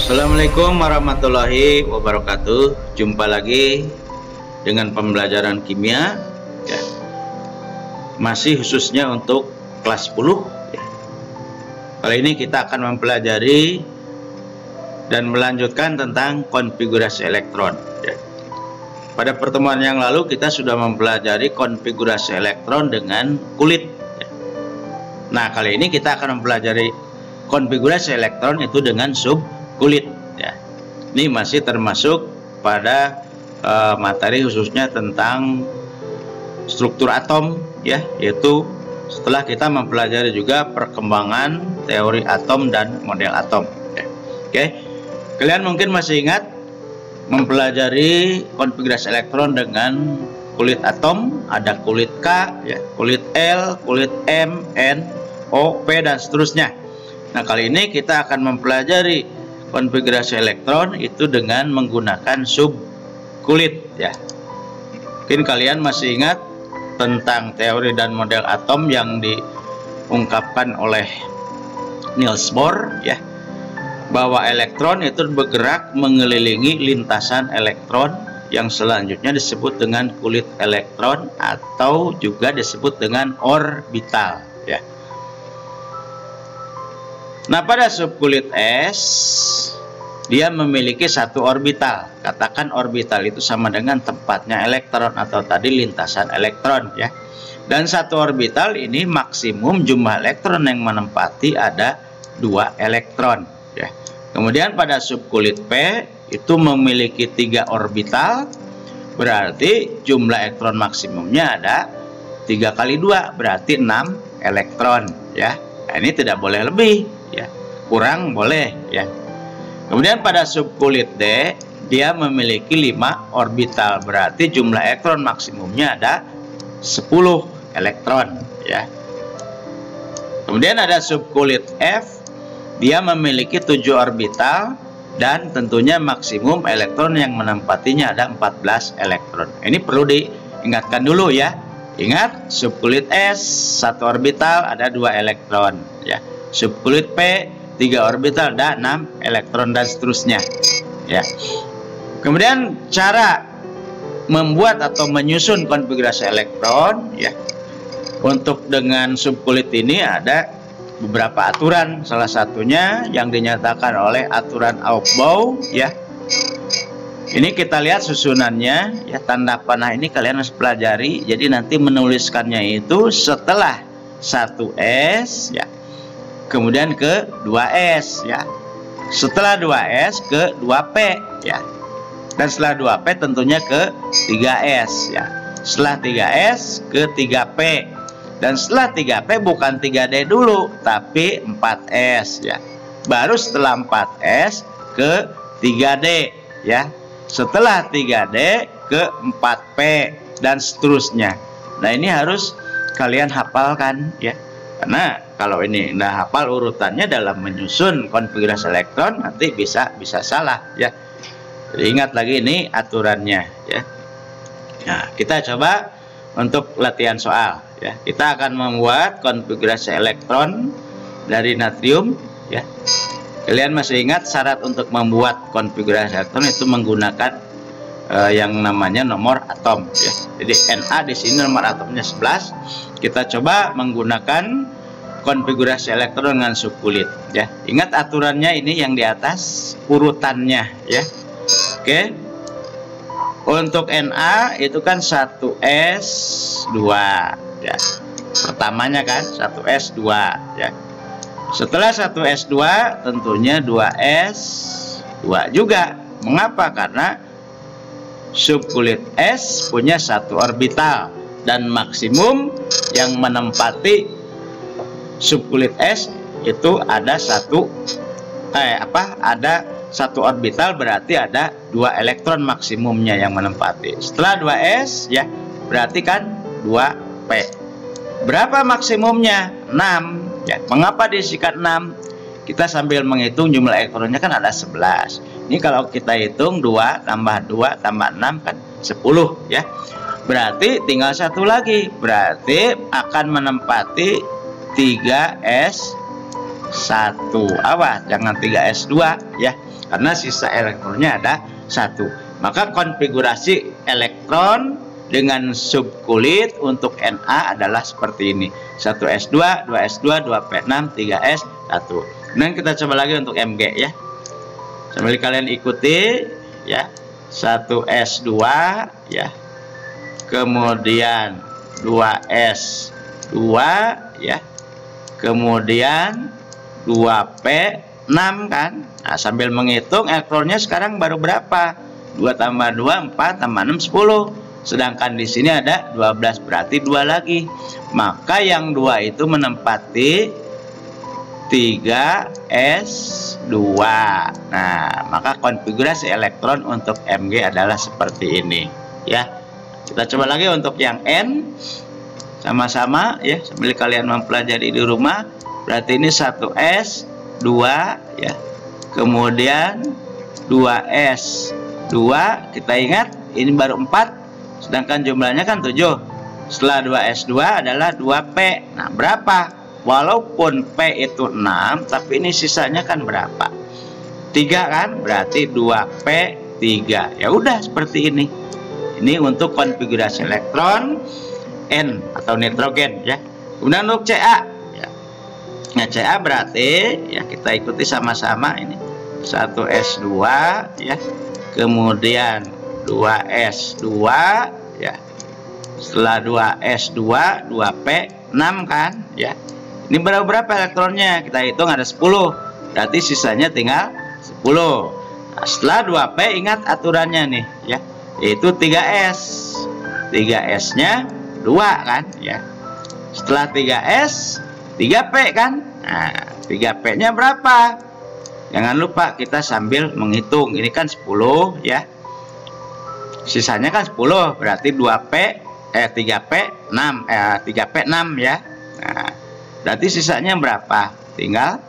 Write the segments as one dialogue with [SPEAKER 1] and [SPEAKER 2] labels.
[SPEAKER 1] Assalamualaikum warahmatullahi wabarakatuh. Jumpa lagi dengan pembelajaran kimia ya. Masih khususnya untuk kelas 10 ya. Kali ini kita akan mempelajari dan melanjutkan tentang konfigurasi elektron ya. Pada pertemuan yang lalu kita sudah mempelajari konfigurasi elektron dengan kulit ya. Nah, kali ini kita akan mempelajari konfigurasi elektron itu dengan kulit ya. Ini masih termasuk pada materi khususnya tentang struktur atom ya, yaitu setelah kita mempelajari juga perkembangan teori atom dan model atom ya. Oke, kalian mungkin masih ingat mempelajari konfigurasi elektron dengan kulit atom, ada kulit K ya, kulit L, kulit M, N, O, P dan seterusnya. Nah, kali ini kita akan mempelajari konfigurasi elektron itu dengan menggunakan subkulit ya. Mungkin kalian masih ingat tentang teori dan model atom yang diungkapkan oleh Niels Bohr ya, bahwa elektron itu bergerak mengelilingi lintasan elektron yang selanjutnya disebut dengan kulit elektron atau juga disebut dengan orbital ya. Nah, pada subkulit S dia memiliki satu orbital. Katakan orbital itu sama dengan tempatnya elektron atau tadi lintasan elektron ya. Dan satu orbital ini maksimum jumlah elektron yang menempati ada 2 elektron ya. Kemudian pada subkulit P itu memiliki 3 orbital, berarti jumlah elektron maksimumnya ada 3 kali 2 berarti 6 elektron ya. Nah, ini tidak boleh lebih ya, kurang boleh ya. Kemudian pada subkulit D dia memiliki 5 orbital, berarti jumlah elektron maksimumnya ada 10 elektron ya. Kemudian ada subkulit F, dia memiliki 7 orbital dan tentunya maksimum elektron yang menempatinya ada 14 elektron. Ini perlu diingatkan dulu ya. Ingat, subkulit S 1 orbital ada 2 elektron ya. Subkulit P 3 orbital ada 6 elektron dan seterusnya ya. Kemudian cara membuat atau menyusun konfigurasi elektron ya. Untuk dengan subkulit ini ada beberapa aturan, salah satunya yang dinyatakan oleh aturan Aufbau ya. Ini kita lihat susunannya ya, tanda panah ini kalian harus pelajari. Jadi nanti menuliskannya itu setelah 1S ya, kemudian ke 2S ya, setelah 2S ke 2P ya, dan setelah 2P tentunya ke 3S ya, setelah 3S ke 3P, dan setelah 3P bukan 3D dulu tapi 4S ya, baru setelah 4S ke 3D ya, setelah 3D ke 4P dan seterusnya. Nah, ini harus kalian hafalkan ya, karena kalau ini nggak hafal urutannya dalam menyusun konfigurasi elektron nanti bisa salah ya. Jadi ingat lagi ini aturannya ya. Nah, kita coba untuk latihan soal ya. Kita akan membuat konfigurasi elektron dari natrium ya. Kalian masih ingat syarat untuk membuat konfigurasi elektron itu menggunakan yang namanya nomor atom ya. Jadi Na di sini nomor atomnya 11. Kita coba menggunakan konfigurasi elektron dengan subkulit ya. Ingat aturannya ini yang di atas urutannya ya. Oke. Untuk Na itu kan 1S2 ya. Pertamanya kan 1S2 ya. Setelah 1S2 tentunya 2S2 juga. Mengapa? Karena subkulit S punya 1 orbital dan maksimum yang menempati subkulit S itu ada ada 1 orbital, berarti ada 2 elektron maksimumnya yang menempati. Setelah 2S ya, berarti kan 2P. Berapa maksimumnya? 6 ya. Mengapa disikat 6? Kita sambil menghitung jumlah elektronnya kan ada 11. Ini kalau kita hitung 2 tambah 2 tambah 6 kan 10 ya. Berarti tinggal 1 lagi. Berarti akan menempati 3S2 Awas jangan 3s2 ya, karena sisa elektronnya ada 1. Maka konfigurasi elektron dengan subkulit untuk Na adalah seperti ini. 1s2, 2s2, 2p6, 3s1. Kemudian kita coba lagi untuk Mg ya. Sambil kalian ikuti ya. 1s2 ya. Kemudian 2s2 ya. Kemudian 2p6 kan. Nah, sambil menghitung elektronnya sekarang baru berapa? 2 tambah 2 4 tambah 6 10. Sedangkan di sini ada 12, berarti 2 lagi. Maka yang 2 itu menempati 3s2. Nah, maka konfigurasi elektron untuk Mg adalah seperti ini ya. Kita coba lagi untuk yang N. Sama-sama ya, sambil kalian mempelajari di rumah. Berarti ini 1s2 ya. Kemudian 2s2, kita ingat ini baru 4. Sedangkan jumlahnya kan 7. Setelah 2s2 adalah 2p. Nah, berapa? Walaupun p itu 6, tapi ini sisanya kan berapa? 3 kan? Berarti 2p3. Ya udah seperti ini. Ini untuk konfigurasi elektron N atau nitrogen ya. Kemudian untuk Ca ya. Nah, Ca berarti ya kita ikuti sama-sama ini. 1s2 ya. Kemudian 2s2 ya. Setelah 2s2 2p6 kan ya. Ini berapa elektronnya? Kita hitung ada 10. Berarti sisanya tinggal 10. Nah, setelah 2p ingat aturannya nih ya. Yaitu 3s. 3s-nya 2 kan ya. Setelah 3s 3p kan. Nah, 3p-nya berapa? Jangan lupa kita sambil menghitung. Ini kan 10 ya. Sisanya kan 10, berarti 2p 3p 6 3p6 ya. Nah, berarti sisanya berapa? Tinggal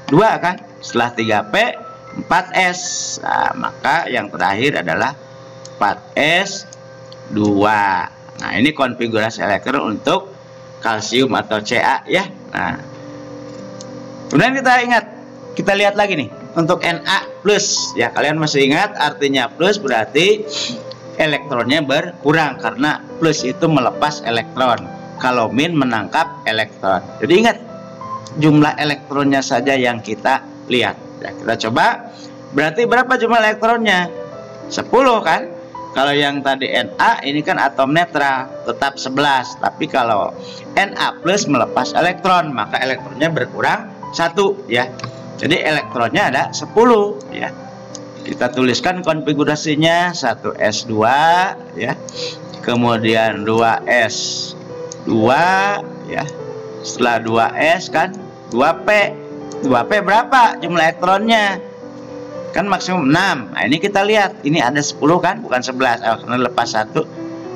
[SPEAKER 1] 2 kan. Setelah 3p 4s. Nah, maka yang terakhir adalah 4s2. Nah, ini konfigurasi elektron untuk kalsium atau Ca ya. Nah, kemudian kita ingat, kita lihat lagi nih untuk Na plus ya. Kalian masih ingat artinya plus berarti elektronnya berkurang, karena plus itu melepas elektron, kalau min menangkap elektron. Jadi ingat, jumlah elektronnya saja yang kita lihat ya. Kita coba, berarti berapa jumlah elektronnya? 10 kan. Kalau yang tadi Na ini kan atom netral, tetap 11. Tapi kalau Na plus melepas elektron, maka elektronnya berkurang 1 ya. Jadi elektronnya ada 10 ya. Kita tuliskan konfigurasinya. 1s2 ya. Kemudian 2s2 ya. Setelah 2s kan 2p. 2p berapa jumlah elektronnya? Kan maksimum 6. Nah, ini kita lihat, ini ada 10 kan, bukan 11. Karena lepas 1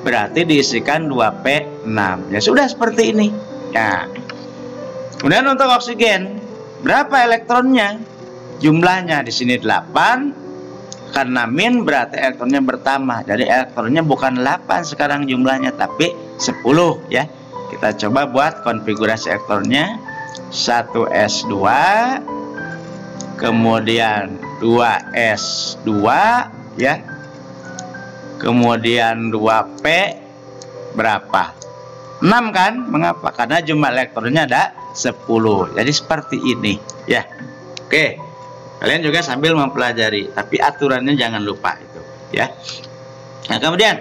[SPEAKER 1] berarti diisikan 2p6. Ya sudah seperti ini. Nah, kemudian untuk oksigen berapa elektronnya? Jumlahnya di sini 8. Karena min berarti elektronnya bertambah. Jadi elektronnya bukan 8 sekarang jumlahnya, tapi 10 ya. Kita coba buat konfigurasi elektronnya. 1s2 kemudian 2s2 ya. Kemudian 2p berapa? 6 kan? Mengapa? Karena jumlah elektronnya ada 10. Jadi seperti ini ya. Oke. Kalian juga sambil mempelajari, tapi aturannya jangan lupa itu ya. Nah, kemudian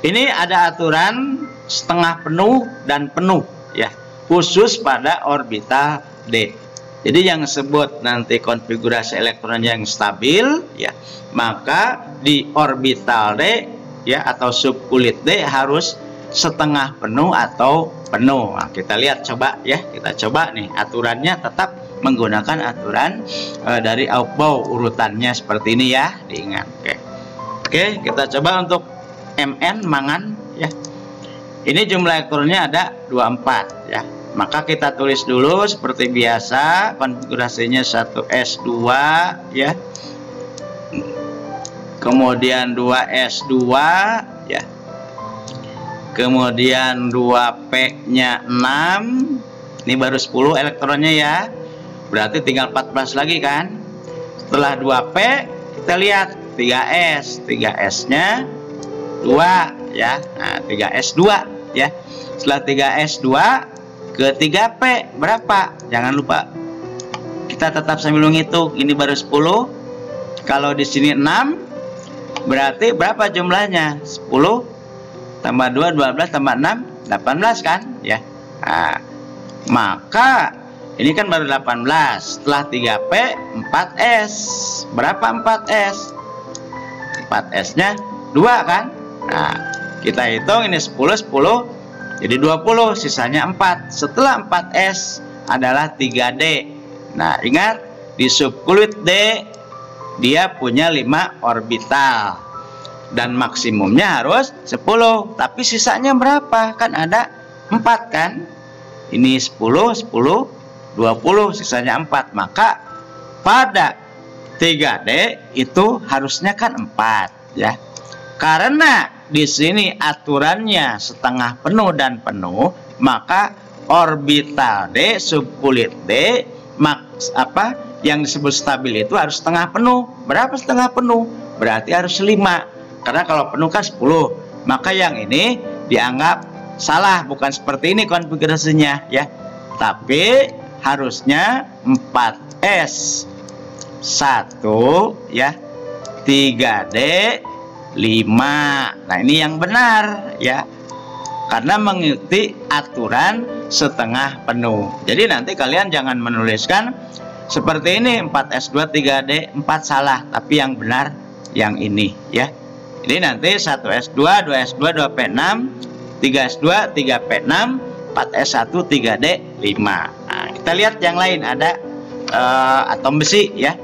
[SPEAKER 1] ini ada aturan setengah penuh dan penuh ya, khusus pada orbital D. Jadi yang sebut nanti konfigurasi elektron yang stabil ya, maka di orbital D ya atau subkulit D harus setengah penuh atau penuh. Nah, kita lihat coba ya, kita coba nih aturannya tetap menggunakan aturan dari Aufbau urutannya seperti ini ya, diingat. Oke, kita coba untuk Mn mangan ya. Ini jumlah elektronnya ada 24 ya. Maka kita tulis dulu seperti biasa, konfigurasinya 1s2 ya. Kemudian 2s2 ya. Kemudian 2p-nya 6. Ini baru 10 elektronnya ya. berarti tinggal 14 lagi kan. Setelah 2P kita lihat 3S, 3S-nya 2 ya. Nah, 3S 2 ya. Setelah 3S 2 ke 3P berapa? Jangan lupa kita tetap sambil menghitung. Ini baru 10. Kalau di sini 6, berarti berapa jumlahnya? 10 tambah 2 12 tambah 6 18 kan ya. Nah, maka ini kan baru 18. Setelah 3P 4S. Berapa 4S? 4S-nya 2 kan. Nah, kita hitung ini 10 10 jadi 20, sisanya 4. Setelah 4S adalah 3D. Nah, ingat di subkulit D dia punya 5 orbital dan maksimumnya harus 10. Tapi sisanya berapa? Kan ada 4 kan. Ini 10 10 20, sisanya 4. Maka pada 3D itu harusnya kan 4 ya. Karena di sini aturannya setengah penuh dan penuh, maka orbital D subkulit D yang disebut stabil itu harus setengah penuh. Berapa setengah penuh? Berarti harus 5. Karena kalau penuh kan 10. Maka yang ini dianggap salah, bukan seperti ini konfigurasinya ya. Tapi harusnya 4S 1 ya, 3D 5. Nah, ini yang benar ya. Karena mengikuti aturan setengah penuh. Jadi nanti kalian jangan menuliskan seperti ini 4S2 3D 4 salah, tapi yang benar yang ini ya. Ini nanti 1S2 2S2 2P6 3S2 3P6 4S1 3D 5. Nah, kita lihat yang lain ada atom besi ya.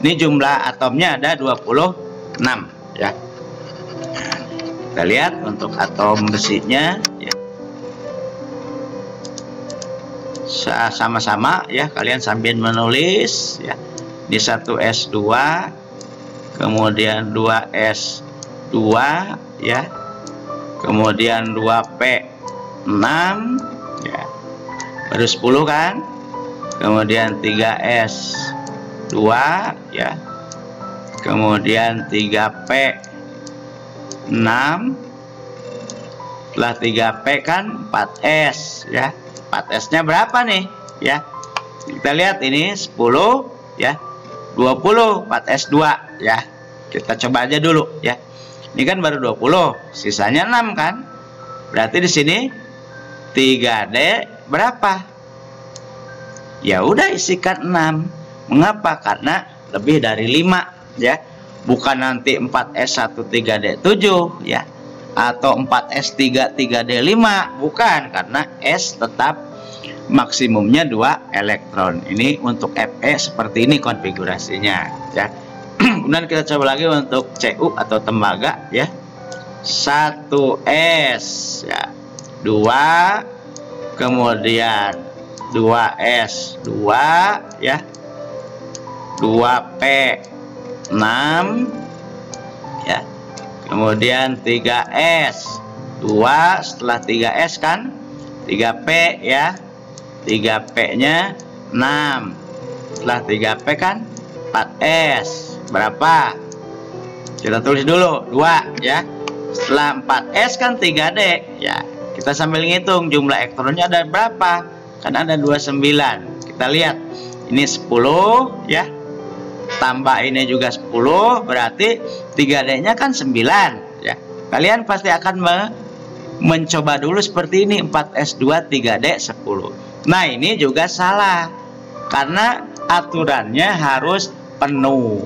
[SPEAKER 1] Ini jumlah atomnya ada 26 ya. Kita lihat untuk atom besinya ya. Sama-sama ya, kalian sambil menulis ya. Di 1S2 kemudian 2S2 ya. Kemudian 2P6 ya. Baru 10 kan. Kemudian 3S2 ya. Kemudian 3P6. Setelah 3P kan 4S ya. 4S-nya berapa nih ya? Kita lihat ini 10 ya. 20 4S2 ya. Kita coba aja dulu ya. Ini kan baru 20, sisanya 6 kan? Berarti di sini 3D berapa? Ya udah isikan 6. Mengapa? Karena lebih dari 5 ya. Bukan nanti 4S1 3D 7 ya. Atau 4S3 3D 5, bukan, karena S tetap maksimumnya 2 elektron. Ini untuk Fe seperti ini konfigurasinya ya. Kemudian kita coba lagi untuk Cu atau tembaga ya. 1S ya. 2 kemudian 2S2 ya. 2P6 ya. Kemudian 3S 2, setelah 3S kan 3P ya. 3P-nya 6. Setelah 3P kan 4S. Berapa? Kita tulis dulu 2 ya. Setelah 4S kan 3D ya. Kita sambil ngitung jumlah elektronnya ada berapa? Kan ada 29. Kita lihat. Ini 10 ya. Tambah ini juga 10, berarti 3D-nya kan 9 ya. Kalian pasti akan mencoba dulu seperti ini, 4S2 3D 10. Nah, ini juga salah karena aturannya harus penuh.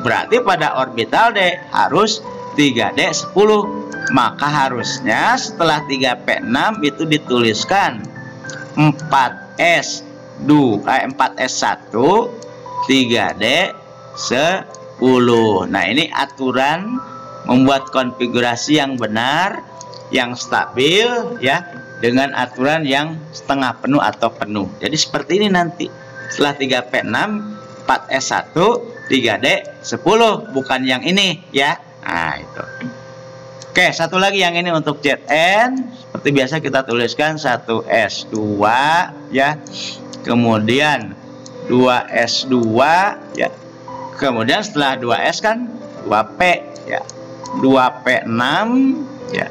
[SPEAKER 1] Berarti pada orbital D harus 3D 10. Maka harusnya setelah 3P6 itu dituliskan 4S1 3D 10. Nah, ini aturan membuat konfigurasi yang benar, yang stabil ya, dengan aturan yang setengah penuh atau penuh. Jadi seperti ini nanti. Setelah 3P6 4S1 3D 10, bukan yang ini ya. Nah, itu. Oke, satu lagi yang ini untuk Zn. Seperti biasa kita tuliskan 1S2 ya. Kemudian 2s2 ya. Kemudian setelah 2s kan 2p ya. 2p6 ya.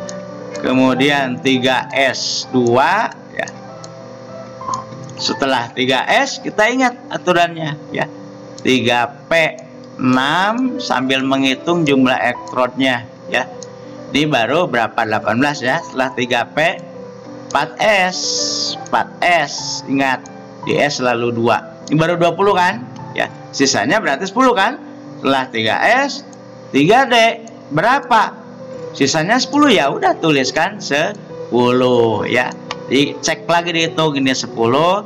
[SPEAKER 1] Kemudian 3s2 ya. Setelah 3s kita ingat aturannya ya. 3p6 sambil menghitung jumlah elektronnya ya. Ini baru berapa? 18 ya. Setelah 3p 4s. Ingat, di s selalu 2. Ini baru 20 kan? Ya, sisanya berarti 10 kan? Setelah 3s 3d berapa? Sisanya 10 ya. Udah tuliskan 10 ya. Dicek lagi dihitung ini 10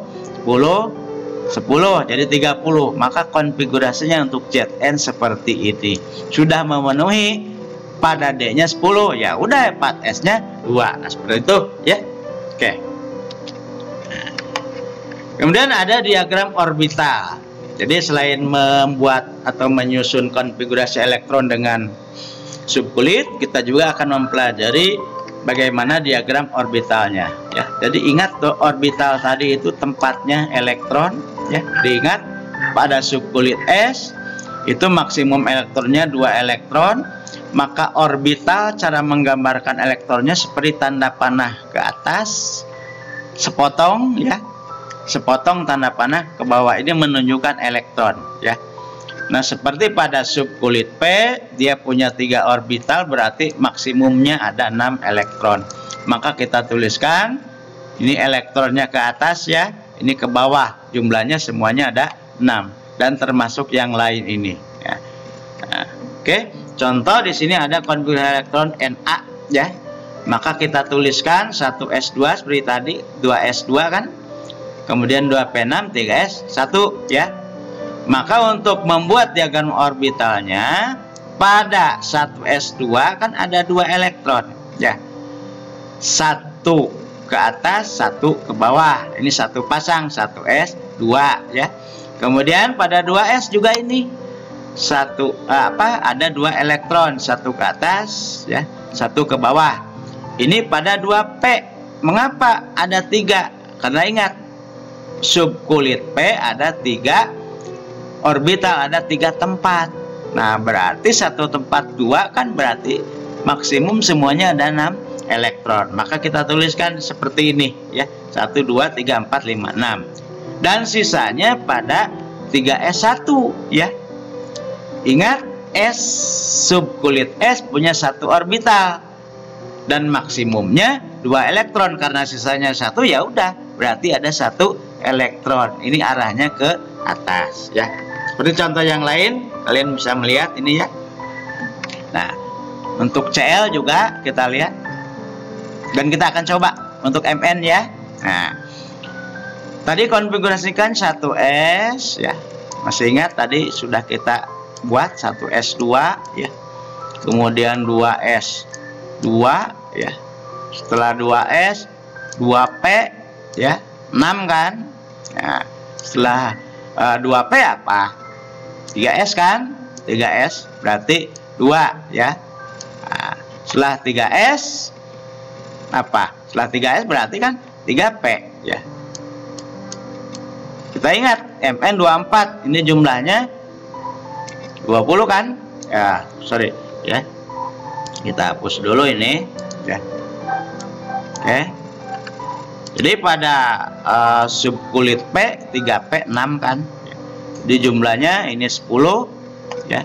[SPEAKER 1] jadi 30. Maka konfigurasinya untuk Zn seperti ini. Sudah memenuhi pada D-nya 10 ya udah 4S-nya 2. Nah, seperti itu ya. Oke. Kemudian ada diagram orbital. Jadi selain membuat atau menyusun konfigurasi elektron dengan subkulit, kita juga akan mempelajari bagaimana diagram orbitalnya ya. Jadi ingat tuh, orbital tadi itu tempatnya elektron ya. Diingat pada subkulit S itu maksimum elektronnya 2 elektron, maka orbital cara menggambarkan elektronnya seperti tanda panah ke atas sepotong ya. Sepotong tanda panah ke bawah ini menunjukkan elektron ya. Nah, seperti pada subkulit P, dia punya 3 orbital, berarti maksimumnya ada 6 elektron. Maka kita tuliskan ini elektronnya ke atas ya, ini ke bawah, jumlahnya semuanya ada 6 dan termasuk yang lain ini ya. Nah, oke, contoh di sini ada konfigurasi elektron Na ya. Maka kita tuliskan 1s2 seperti tadi, 2s2 kan. Kemudian 2p6, 3s1 ya. Maka untuk membuat diagram orbitalnya pada 1s2 kan ada 2 elektron ya. 1 ke atas, 1 ke bawah. Ini satu pasang 1s2 ya. Kemudian pada 2s juga ini ada 2 elektron, 1 ke atas ya, 1 ke bawah. Ini pada 2p. Mengapa ada 3? Karena ingat subkulit P ada 3 orbital, ada 3 tempat. Nah, berarti satu tempat 2 kan berarti maksimum semuanya ada 6 elektron. Maka kita tuliskan seperti ini ya. 1, 2, 3, 4, 5, 6. Dan sisanya pada 3s1 ya. Ingat, S subkulit S punya 1 orbital dan maksimumnya 2 elektron. Karena sisanya 1 ya udah, berarti ada 1 elektron. Ini arahnya ke atas ya. Seperti contoh yang lain, kalian bisa melihat ini ya. Nah, untuk Cl juga kita lihat. Dan kita akan coba untuk Mn ya. Nah, tadi konfigurasikan 1s ya. Masih ingat tadi sudah kita buat 1s2 ya. Kemudian 2s2 ya. Setelah 2s 2p ya. 6 kan. Nah, setelah 2p apa? 3s kan? 3s berarti 2 ya. Nah, setelah 3s apa? Setelah 3s berarti kan 3p ya. Kita ingat Mn 24 ini jumlahnya 20 kan? Ya, sorry ya. Kita hapus dulu ini ya. Oke. Jadi pada subkulit P 3p 6 kan. Di jumlahnya ini 10 ya.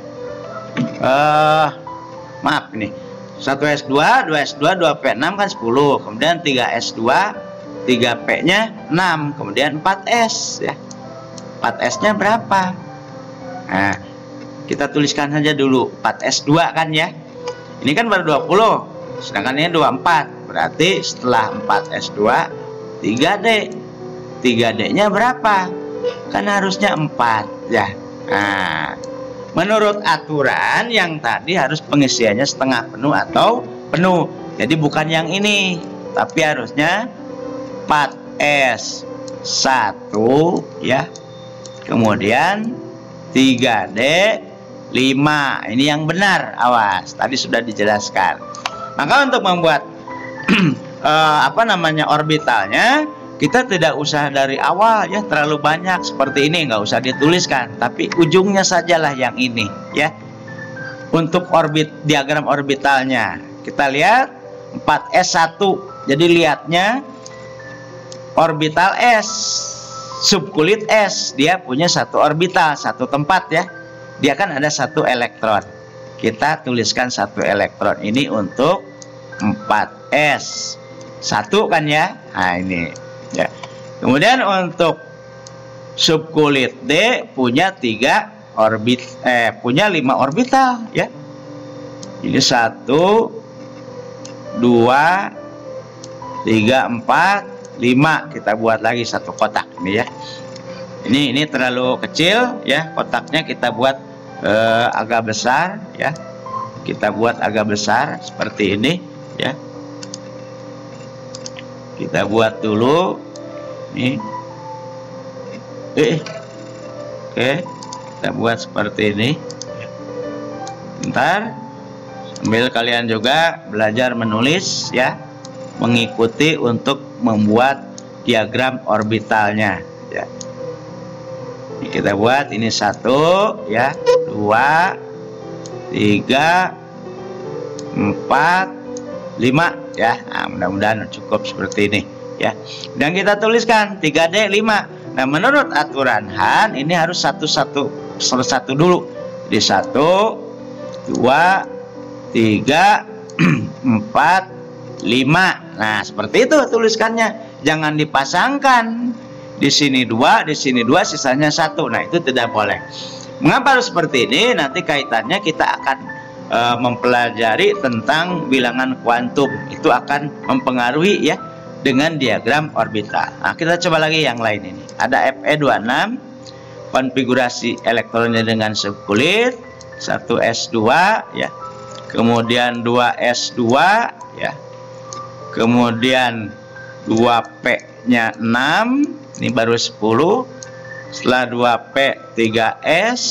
[SPEAKER 1] Maaf ini 1s2, 2s2, 2p6 kan 10. Kemudian 3s2, 3p nya 6. Kemudian 4s ya. 4s nya berapa? Nah, kita tuliskan saja dulu 4s2 kan ya. Ini kan baru 20, sedangkan ini 24. Berarti setelah 4s2 3d. 3d nya berapa? Kan harusnya 4 ya. Nah, menurut aturan yang tadi harus pengisiannya setengah penuh atau penuh. Jadi bukan yang ini, tapi harusnya 4s1 ya. Kemudian 3d 5. Ini yang benar, awas. Tadi sudah dijelaskan. Maka untuk membuat orbitalnya kita tidak usah dari awal ya terlalu banyak seperti ini, nggak usah dituliskan, tapi ujungnya sajalah yang ini ya. Untuk diagram orbitalnya kita lihat 4s1, jadi lihatnya orbital S, subkulit S, dia punya satu orbital, satu tempat ya, dia kan ada satu elektron, kita tuliskan satu elektron ini untuk 4s1 kan ya. Nah ini ya. Kemudian untuk subkulit D punya 5 orbital ya. Ini 1 2 3 4 5, kita buat lagi satu kotak ini ya. Ini terlalu kecil ya, kotaknya kita buat agak besar ya. Kita buat agak besar seperti ini ya. Kita buat dulu nih. Oke, kita buat seperti ini. Bentar, sambil kalian juga belajar menulis ya, mengikuti untuk membuat diagram orbitalnya ya. Ini kita buat ini 1 ya, 2 3 4 5 ya. Nah, mudah-mudahan cukup seperti ini ya. Dan kita tuliskan 3D 5. Nah, menurut aturan Han ini harus satu dulu. Jadi 1 2 3 4 5. Nah, seperti itu tuliskannya. Jangan dipasangkan. Di sini 2, di sini 2, sisanya 1. Nah, itu tidak boleh. Mengapa harus seperti ini? Nanti kaitannya kita akan mempelajari tentang bilangan kuantum. Itu akan mempengaruhi ya dengan diagram orbital. Nah, kita coba lagi yang lain ini. Ada Fe26, konfigurasi elektronnya dengan subkulit, 1s2 ya. Kemudian 2s2 ya. Kemudian 2p-nya 6, ini baru 10. Setelah 2p 3s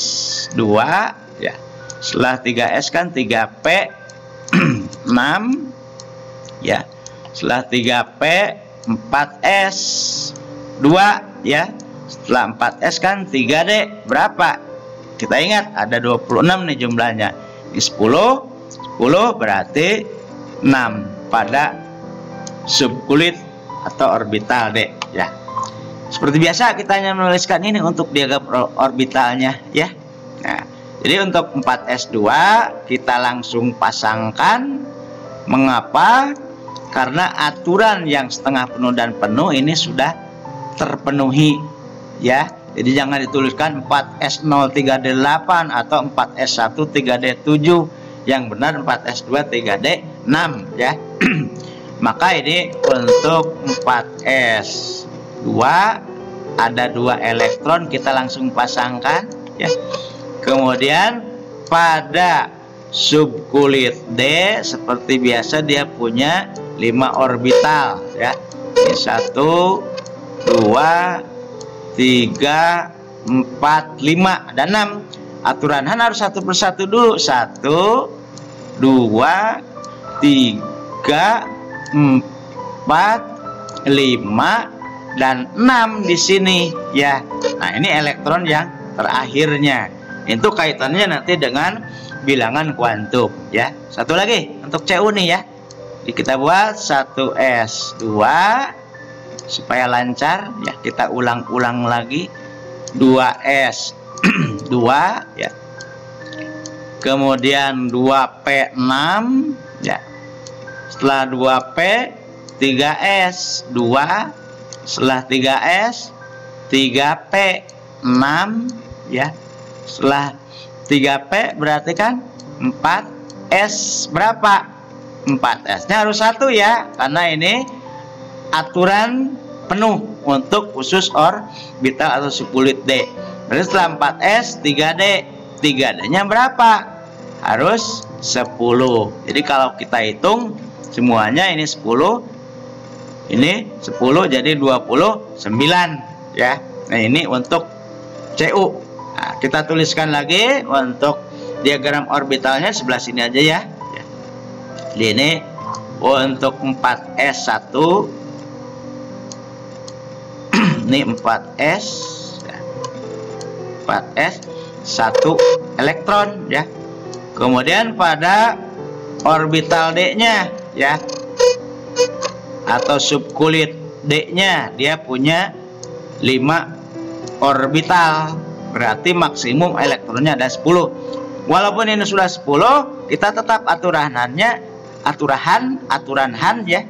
[SPEAKER 1] 2 ya. Setelah 3s kan 3p 6 ya. Setelah 3p 4s 2 ya. Setelah 4s kan 3d berapa? Kita ingat ada 26 nih jumlahnya. Di 10 berarti 6 pada subkulit atau orbital D ya. Seperti biasa kita hanya menuliskan ini untuk diagram orbitalnya ya. Nah, jadi untuk 4s2 kita langsung pasangkan. Mengapa? Karena aturan yang setengah penuh dan penuh ini sudah terpenuhi ya. Jadi jangan dituliskan 4s0 3d8 atau 4s1 3d7. Yang benar 4s2 3d6 ya. Maka ini untuk 4s2 ada 2 elektron, kita langsung pasangkan ya. Kemudian pada subkulit D seperti biasa dia punya 5 orbital ya. Ini 1 2 3 4 5 dan 6. Aturan Han harus satu persatu dulu. 1 2 3 4 5 dan 6 di sini ya. Nah, ini elektron yang terakhirnya. Itu kaitannya nanti dengan bilangan kuantum ya. Satu lagi untuk CU nih ya. Jadi kita buat 1s2 supaya lancar ya. Kita ulang-ulang lagi 2s2 ya. Kemudian 2p6 ya. Setelah 2p 3s 2. Setelah 3s 3p 6 ya. Setelah 3p berarti kan 4s berapa? 4s nya harus 1 ya, karena ini aturan penuh untuk khusus orbital atau subkulit D. Berarti setelah 4s 3d, 3d nya berapa? Harus 10. Jadi kalau kita hitung semuanya ini 10, ini 10 jadi 29 ya. Nah, ini untuk CU. Nah, kita tuliskan lagi untuk diagram orbitalnya sebelah sini aja ya. Jadi ini untuk 4s1 Ini 4s ya. 4s 1 elektron ya. Kemudian pada orbital D-nya ya, atau subkulit D-nya, dia punya 5 orbital, berarti maksimum elektronnya ada 10. Walaupun ini sudah 10, kita tetap aturan Han ya.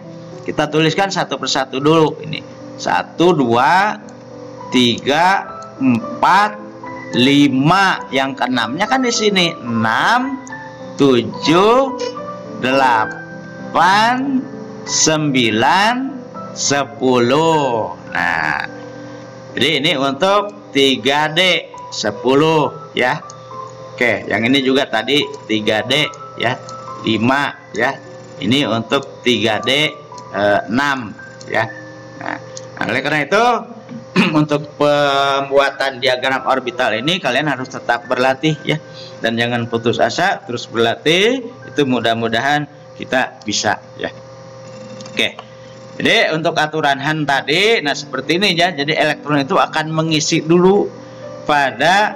[SPEAKER 1] Kita tuliskan satu persatu dulu. Ini 1, 2, 3, 4, 5. Yang keenamnya kan di sini 6, 7, 8, 9, 10. Nah, jadi ini untuk 3D 10 ya. Oke, yang ini juga tadi 3D ya, 5 ya. Ini untuk 3D 6 ya. Nah, oleh karena itu untuk pembuatan diagram orbital ini kalian harus tetap berlatih ya, dan jangan putus asa, terus berlatih. Itu mudah-mudahan kita bisa ya. Oke. Jadi untuk aturan Han tadi, nah seperti ini ya. Jadi elektron itu akan mengisi dulu pada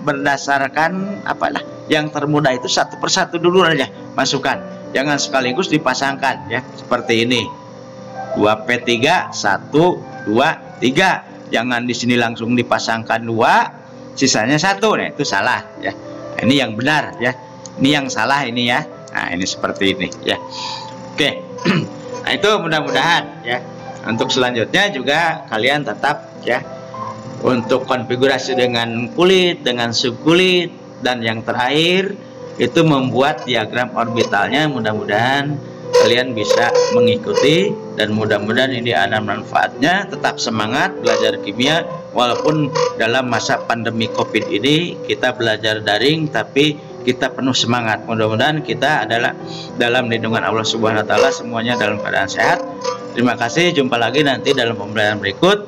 [SPEAKER 1] berdasarkan yang termudah itu satu persatu dulu aja masukkan. Jangan sekaligus dipasangkan ya. Seperti ini. 2P3 1 2 3. Jangan di sini langsung dipasangkan 2, sisanya 1. Nah, itu salah ya. Ini yang benar ya. Ini yang salah ini ya. Nah, ini seperti ini ya. Oke. Nah, itu mudah-mudahan ya. Untuk selanjutnya juga kalian tetap ya, untuk konfigurasi dengan kulit, dengan subkulit, dan yang terakhir itu membuat diagram orbitalnya. Mudah-mudahan kalian bisa mengikuti, dan mudah-mudahan ini ada manfaatnya. Tetap semangat belajar kimia, walaupun dalam masa pandemi COVID ini kita belajar daring, tapi kita penuh semangat. Mudah-mudahan kita adalah dalam lindungan Allah Subhanahu wa taala, semuanya dalam keadaan sehat. Terima kasih, jumpa lagi nanti dalam pembelajaran berikut.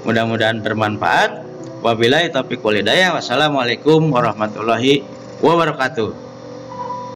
[SPEAKER 1] Mudah-mudahan bermanfaat. Wabillahi taufiq wal hidayah. Wassalamualaikum warahmatullahi wabarakatuh.